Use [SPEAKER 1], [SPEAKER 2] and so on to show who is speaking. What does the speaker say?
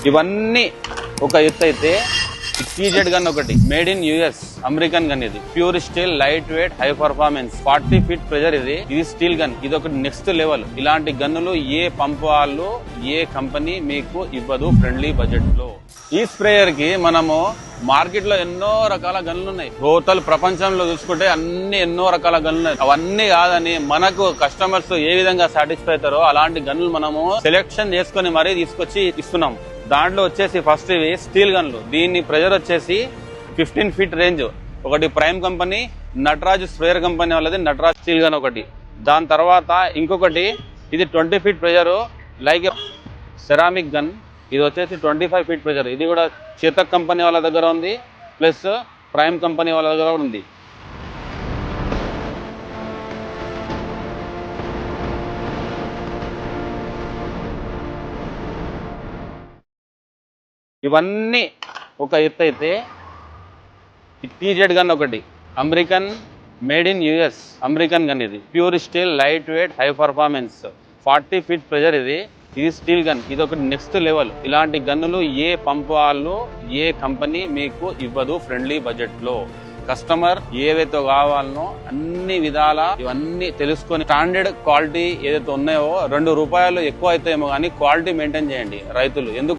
[SPEAKER 1] ఇవన్నీ ఒక ఎత్తు అయితే టీజెడ్ గన్ ఒకటి made in US American gun. ఇది pure steel, light weight, high performance, 40 feet pressure. ఇది స్టీల్ గన్. ఇది ఒకటి నెక్స్ట్ లెవెల్. ఇలాంటి గన్నులు ఏ పంప్ వాళ్ళు ఏ కంపెనీ మీకు ఇవ్వదు ఫ్రెండ్లీ బడ్జెట్ లో. ఈ స్ప్రేయర్ కి మనము మార్కెట్ లో ఎన్నో రకాల గన్లు ఉన్నాయి. టోటల్ ప్రపంచంలో చూసుకుంటే ఎన్నో రకాల గన్లు ఉన్నాయి. అవన్నీ కాదని మనకు కస్టమర్స్ ఏ విధంగా సాటిస్ఫై అవుతారో అలాంటి గన్లు మనము సెలెక్షన్ చేసుకుని మరీ తీసుకొచ్చి ఇస్తున్నాం. దాంట్లో వచ్చేసి ఫస్ట్ ఇవి స్టీల్ గన్లు. దీని ప్రెజర్ వచ్చేసి 15 ఫీట్ రేంజ్. ఒకటి prime company Nataraj sprayer company వాళ్ళది నటరాజ్ స్టీల్ గన్ ఒకటి. దాని తర్వాత ఇంకొకటి ఇది 20 feet pressure like ceramic gun. ఇది వచ్చేసి 25 ఫీట్ ప్రెజర్. ఇది కూడా చేతక్ కంపెనీ వాళ్ళ దగ్గర ఉంది, ప్లస్ ప్రైమ్ కంపెనీ వాళ్ళ దగ్గర ఉంది. ఇవన్నీ ఒక ఎత్తు అయితే టీజెడ్ గన్ ఒకటి American made in US American gun. ఇది pure steel, light weight, high performance, 40 feet pressure. ఇది స్టీల్ గన్. ఇది ఒకటి నెక్స్ట్ లెవెల్. ఇలాంటి గన్నులు ఏ పంప్ వాళ్ళు ఏ కంపెనీ మీకు ఇవ్వదు ఫ్రెండ్లీ బడ్జెట్ లో. కస్టమర్ ఏవైతే కావాలనో అన్ని విధాల ఇవన్నీ తెలుసుకొని స్టాండర్డ్ క్వాలిటీ ఏదైతే ఉన్నాయో 2 రూపాయలు ఎక్కువ అవుతాయేమో కానీ క్వాలిటీ మెయింటైన్ చేయండి రైతులు. ఎందుకు